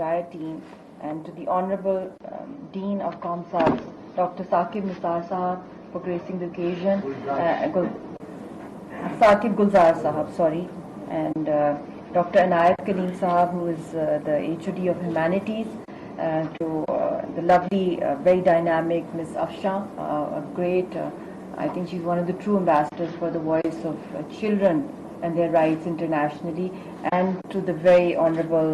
entire team, and to the Honorable Dean of ComSARS, Dr. Saqib Nisar Sahab, for gracing the occasion. Saqib Gulzar Sahab, sorry, and Dr. Anayat Kaleem Sahab, who is the HOD of Humanities, to the lovely, very dynamic Ms. Afshan, a great, I think she's one of the true ambassadors for the voice of children and their rights internationally, and to the very honorable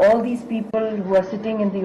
all these people who are sitting in the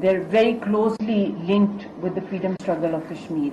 they're very closely linked with the freedom struggle of Kashmir.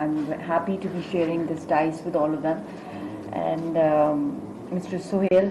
I'm happy to be sharing this dice with all of them, and Mr. Suhail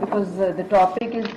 because the topic is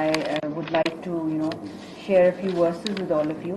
I would like to share a few verses with all of you,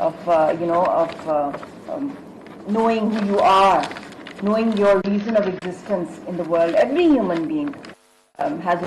of knowing who you are, knowing your reason of existence in the world. Every human being has.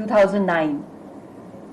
2009.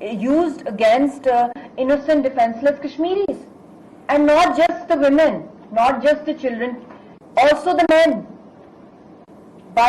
used against innocent defenseless Kashmiris, and not just the women, not just the children, also the men. By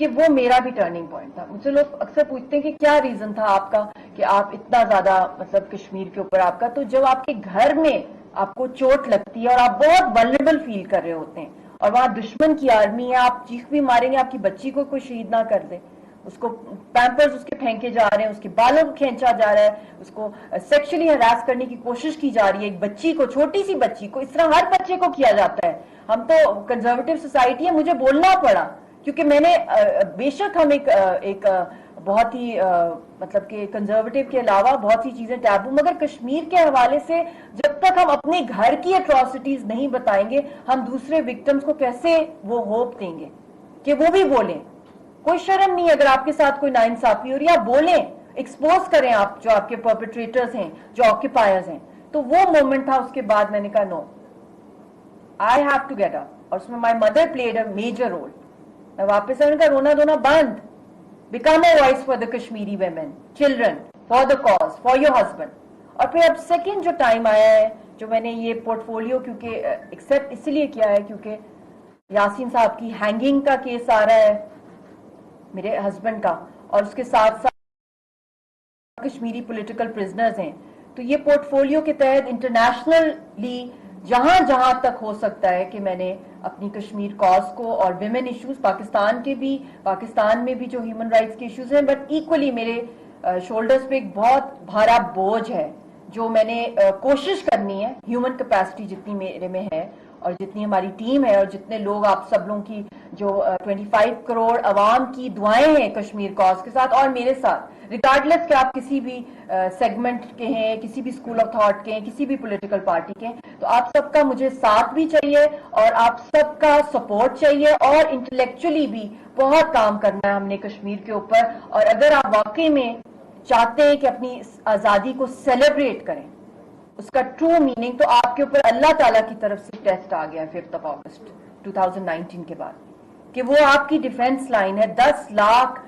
کہ وہ میرا بھی turning point تھا. مجھے لوگ اکثر پوچھتے ہیں کہ کیا ریزن تھا آپ کا کہ آپ اتنا زیادہ مطلب کشمیر کے اوپر آپ کا. تو جب آپ کے گھر میں آپ کو چوٹ لگتی ہے اور آپ بہت ولنریبل فیل کر رہے ہوتے ہیں اور وہاں دشمن کی آرمی ہے, آپ چیخ بھی ماریں گے آپ کی بچی کو کوئی شہید نہ کر دے, اس کو پیمپرز اس کے پھینکے جا رہے ہیں, اس کے بالوں کو کھینچا جا رہا ہے, اس کو سیکشلی ہراس کرنے کی کوشش کی جا رہی ہے, ایک بچی کو, چھوٹی سی بچی کو, اس طرح ہر بچے کو کیا جاتا ہے. ہم تو کنزرویٹو سوسائٹی ہے, مجھے بولنا پڑا کیونکہ میں نے بے شک ہم ایک بہت ہی مطلب کہ کنزرویٹو کے علاوہ بہت سی چیزیں ٹیبو, مگر کشمیر کے حوالے سے جب تک ہم اپنے گھر کی اٹراسٹیز نہیں بتائیں گے ہم دوسرے وکٹمز کو کیسے وہ ہوپ دیں گے کہ وہ بھی بولیں. کوئی شرم نہیں, اگر آپ کے ساتھ کوئی ناانصافی ہو رہی ہے آپ بولیں, ایکسپوز کریں آپ جو آپ کے پرپیٹریٹرز ہیں, جو آکیپائرز ہیں. تو وہ مومنٹ تھا. اس کے بعد میں نے کہا no, I have to get up, اور اس میں my mother played a major role. میں واپس آنے کا رونا دھونا بند, become a voice for the Kashmiri women, children, for the cause, for your husband. اور پھر اب سیکنڈ جو ٹائم آیا ہے, جو میں نے یہ پورٹ فولیو کیونکہ ایکسپٹ اس لیے کیا ہے کیونکہ یاسین صاحب کی ہینگنگ کا کیس آ رہا ہے میرے ہسبینڈ کا, اور اس کے ساتھ ساتھ کشمیری پولیٹیکل پرزنرز ہیں. تو یہ پورٹ فولیو کے تحت انٹرنیشنلی جہاں جہاں تک ہو سکتا ہے کہ میں نے اپنی کشمیر کاز کو اور ویمن ایشوز پاکستان میں بھی جو ہیومن رائٹس کے ایشوز ہیں, بٹ ایکولی میرے شولڈرز پہ ایک بہت بھارا بوجھ ہے جو میں نے کوشش کرنی ہے ہیومن کیپیسٹی جتنی میرے میں ہے اور جتنی ہماری ٹیم ہے اور جتنے لوگ آپ سب لوگوں کی جو 25 کروڑ عوام کی دعائیں ہیں کشمیر کاز کے ساتھ اور میرے ساتھ, ریگارڈلیس کہ آپ کسی بھی سیگمنٹ کے ہیں, کسی بھی اسکول آف تھاٹ کے ہیں, کسی بھی پولیٹیکل پارٹی کے ہیں, تو آپ سب کا مجھے ساتھ بھی چاہیے اور آپ سب کا سپورٹ چاہیے, اور انٹلیکچولی بھی بہت کام کرنا ہے ہم نے کشمیر کے اوپر. اور اگر آپ واقعی میں چاہتے ہیں کہ اپنی آزادی کو سیلیبریٹ کریں, اس کا ٹرو میننگ, تو آپ کے اوپر اللہ تعالیٰ کی طرف سے ٹیسٹ آ گیا 5 اگست 2019 کے بعد کہ وہ آپ کی ڈیفنس لائن ہے. 10 لاکھ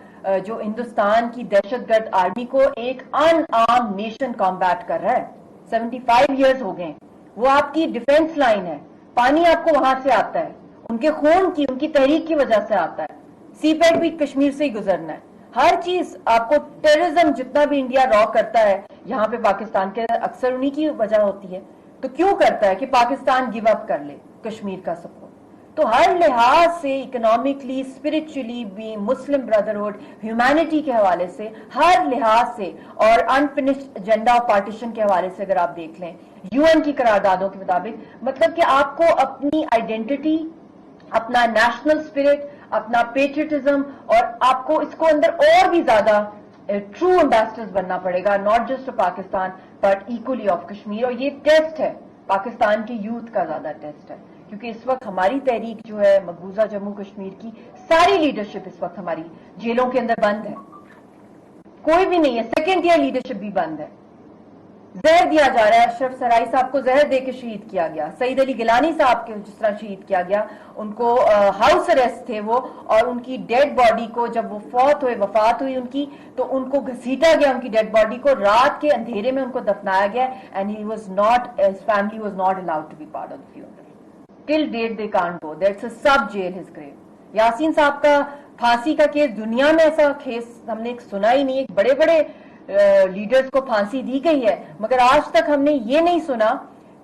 جو ہندوستان کی دہشت گرد آرمی کو ایک ان آرم نیشن کمبیٹ کر رہا ہے, 75 ایئرز ہو گئے, وہ آپ کی ڈیفنس لائن ہے. پانی آپ کو وہاں سے آتا ہے, ان کے خون کی, ان کی تحریک کی وجہ سے آتا ہے. سی پیک بھی کشمیر سے ہی گزرنا ہے. ہر چیز آپ کو, ٹیررزم جتنا بھی انڈیا را کرتا ہے یہاں پہ پاکستان کے اکثر انہی کی وجہ ہوتی ہے. تو کیوں کرتا ہے کہ پاکستان گیو اپ کر لے کشمیر کا سپورٹ. تو ہر لحاظ سے اکنامکلی, اسپرچولی بھی, مسلم بردرہڈ, ہیومینٹی کے حوالے سے, ہر لحاظ سے, اور انفنشڈ ایجنڈا آف پارٹیشن کے حوالے سے اگر آپ دیکھ لیں یو این کی قراردادوں کے مطابق, مطلب کہ آپ کو اپنی آئیڈینٹی, اپنا نیشنل اسپرٹ, اپنا پیٹریٹزم, اور آپ کو اس کو اندر اور بھی زیادہ ٹرو ایمبیسڈرز بننا پڑے گا, not just of Pakistan but equally of Kashmir. اور یہ ٹیسٹ ہے پاکستان کی یوتھ کا, زیادہ ٹیسٹ ہے کیونکہ اس وقت ہماری تحریک جو ہے مقبوضہ جموں کشمیر کی ساری لیڈرشپ اس وقت ہماری جیلوں کے اندر بند ہے, کوئی بھی نہیں ہے. سیکنڈ ایئر لیڈرشپ بھی بند ہے. زہر دیا جا رہا ہے. اشرف سرائی صاحب کو زہر دے کے شہید کیا گیا, سعید علی گیلانی صاحب کے جس طرح شہید کیا گیا, ان کو ہاؤس اریسٹ تھے وہ, اور ان کی ڈیڈ باڈی کو جب وہ فوت ہوئے, وفات ہوئی ان کی, تو ان کو گھسیٹا گیا, ان کی ڈیڈ باڈی کو رات کے اندھیرے میں ان کو دفنایا گیا, and he was not, his family was not allowed to be part of the funeral. Till date they can't go. That's a sub jail his grave. Yasin صاحب کا پھانسی کا کیس, دنیا میں ایسا کیس ہم نے سنا ہی نہیں. بڑے بڑے لیڈرز کو پھانسی دی گئی ہے, مگر آج تک ہم نے یہ نہیں سنا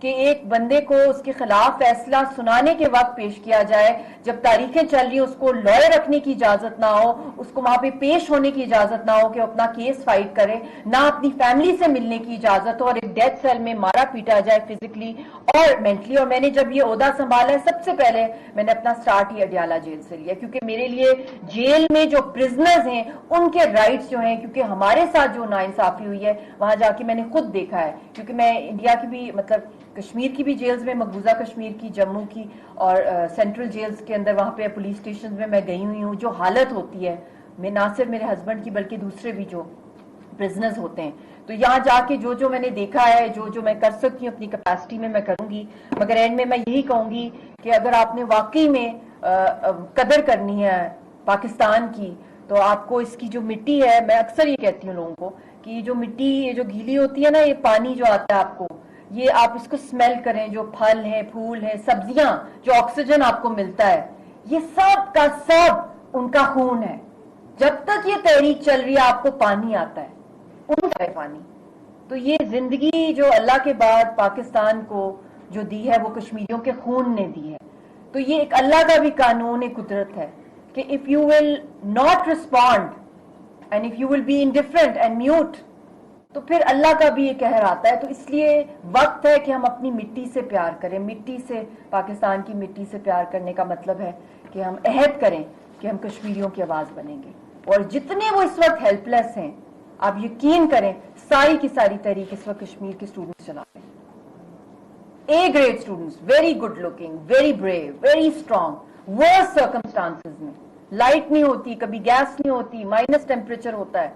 کہ ایک بندے کو اس کے خلاف فیصلہ سنانے کے وقت پیش کیا جائے, جب تاریخیں چل رہی ہیں, اس کو لائر رکھنے کی اجازت نہ ہو, اس کو وہاں پہ پیش ہونے کی اجازت نہ ہو کہ اپنا کیس فائٹ کرے, نہ اپنی فیملی سے ملنے کی اجازت ہو, اور ایک ڈیتھ سیل میں مارا پیٹا جائے فزیکلی اور مینٹلی. اور میں نے جب یہ عہدہ سنبھالا ہے, سب سے پہلے میں نے اپنا سٹارٹ ہی اڈیالہ جیل سے لیا, کیونکہ میرے لیے جیل میں جو پرزنرز ہیں ان کے رائٹس جو ہیں, کیونکہ ہمارے ساتھ جو ناانصافی ہوئی ہے وہاں جا کے میں نے خود دیکھا ہے, کیونکہ میں انڈیا کی بھی, مطلب کشمیر کی بھی جیلز میں, مقبوضہ کشمیر کی, جموں کی, اور سینٹرل جیلز کے اندر وہاں پہ پولیس اسٹیشن میں میں گئی ہوئی ہوں. جو حالت ہوتی ہے, میں نہ صرف میرے ہسبینڈ کی بلکہ دوسرے بھی جو پرزنرز ہوتے ہیں, تو یہاں جا کے جو میں نے دیکھا ہے, جو میں کر سکتی ہوں اپنی کیپیسٹی میں کروں گی. مگر اینڈ میں یہی کہوں گی کہ اگر آپ نے واقعی میں قدر کرنی ہے پاکستان کی, تو آپ کو اس کی جو مٹی ہے, میں اکثر یہ کہتی ہوں لوگوں کو کہ یہ جو مٹی, یہ جو گیلی ہوتی ہے نا, یہ پانی جو آتا ہے آپ کو, یہ آپ اس کو اسمیل کریں, جو پھل ہیں, پھول ہیں, سبزیاں, جو آکسیجن آپ کو ملتا ہے, یہ سب کا سب ان کا خون ہے. جب تک یہ تحریک چل رہی ہے آپ کو پانی آتا ہے, ان کا ہے پانی. تو یہ زندگی جو اللہ کے بعد پاکستان کو جو دی ہے وہ کشمیریوں کے خون نے دی ہے. تو یہ ایک اللہ کا بھی قانون قدرت ہے کہ if you will not respond and if you will be indifferent and mute, تو پھر اللہ کا بھی یہ قہر آتا ہے. تو اس لیے وقت ہے کہ ہم اپنی مٹی سے پیار کریں. مٹی سے, پاکستان کی مٹی سے پیار کرنے کا مطلب ہے کہ ہم عہد کریں کہ ہم کشمیریوں کی آواز بنیں گے. اور جتنے وہ اس وقت ہیلپ لیس ہیں, آپ یقین کریں ساری کی ساری تحریک اس وقت کشمیر کے اسٹوڈنٹس چلا رہے ہیں. A grade students, very good looking, very brave, very strong. Worse circumstances میں لائٹ نہیں ہوتی, کبھی گیس نہیں ہوتی, مائنس ٹیمپریچر ہوتا ہے,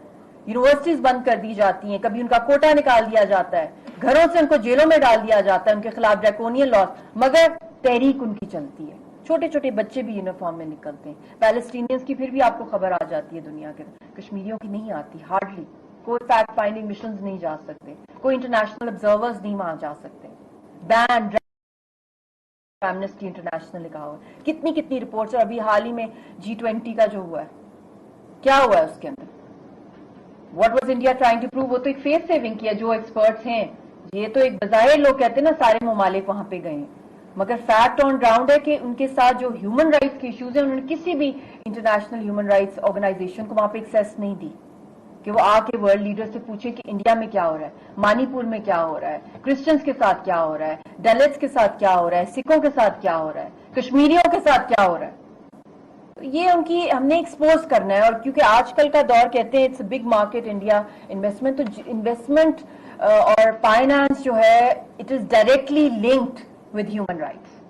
یونیورسٹیز بند کر دی جاتی ہیں, کبھی ان کا کوٹا نکال دیا جاتا ہے, گھروں سے ان کو جیلوں میں ڈال دیا جاتا ہے, ان کے خلاف ڈریکونین لاز, مگر تحریک ان کی چلتی ہے. چھوٹے چھوٹے بچے بھی یونیفارم میں نکلتے ہیں. پیلسٹینینز کی پھر بھی آپ کو خبر آ جاتی ہے دنیا کے, کشمیریوں کی نہیں آتی ہارڈلی. کوئی فیکٹ فائنڈنگ مشنز نہیں جا سکتے, کوئی انٹرنیشنل آبزرورز نہیں وہاں جا سکتے. بین ایمنسٹی انٹرنیشنل لکھا ہوا ہے, کتنی کتنی رپورٹس. اور ابھی حال ہی میں G20 کا جو ہوا ہے, کیا ہوا ہے اس کے اندر, what was India trying to prove? وہ تو ایک فیس سیونگ کیا. جو ایکسپرٹس ہیں, یہ تو ایک بظاہر لوگ کہتے ہیں نا سارے ممالک وہاں پہ گئے ہیں, مگر فیکٹ آن گراؤنڈ ہے کہ ان کے ساتھ جو ہیومن رائٹس کے ایشوز ہیں, انہوں نے کسی بھی انٹرنیشنل ہیومن رائٹس آرگنائزیشن کو وہاں پہ ایکسیس نہیں دی کہ وہ آ کے ورلڈ لیڈر سے پوچھے کہ انڈیا میں کیا ہو رہا ہے, مانی پور میں کیا ہو رہا ہے, کرسچنس کے ساتھ کیا ہو رہا ہے, دلتس کے ساتھ کیا ہو رہا ہے, سکھوں کے ساتھ کیا ہو رہا ہے, کشمیریوں کے ساتھ کیا ہو رہا ہے. یہ ان کی ہم نے ایکسپوز کرنا ہے. اور کیونکہ آج کل کا دور کہتے ہیں it's a big market India investment, تو انویسٹمنٹ اور فائنانس جو ہے it is directly linked with human rights.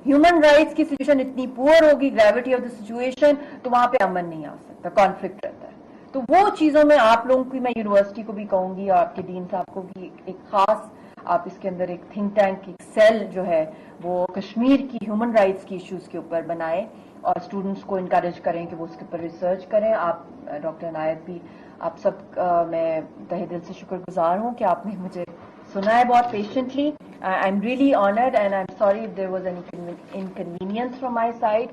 Human rights کی سچویشن اتنی پور ہوگی, گریوٹی آف دا سچویشن, تو وہاں پہ امن نہیں آ سکتا, کانفلکٹ رہتا ہے. تو وہ چیزوں میں آپ لوگوں کی, میں یونیورسٹی کو بھی کہوں گی اور آپ کے ڈین صاحب کو بھی, ایک خاص آپ اس کے اندر ایک تھنک ٹینک, ایک سیل جو ہے وہ کشمیر کی ہیومن رائٹس کی ایشوز کے اوپر بنائیں اور اسٹوڈنٹس کو انکریج کریں کہ وہ اس کے اوپر ریسرچ کریں. آپ ڈاکٹر عنایت بھی, آپ سب میں تہہ دل سے شکر گزار ہوں کہ آپ نے مجھے سنا ہے بہت patiently. I am really honoured and I am sorry if there was any inconvenience from my side.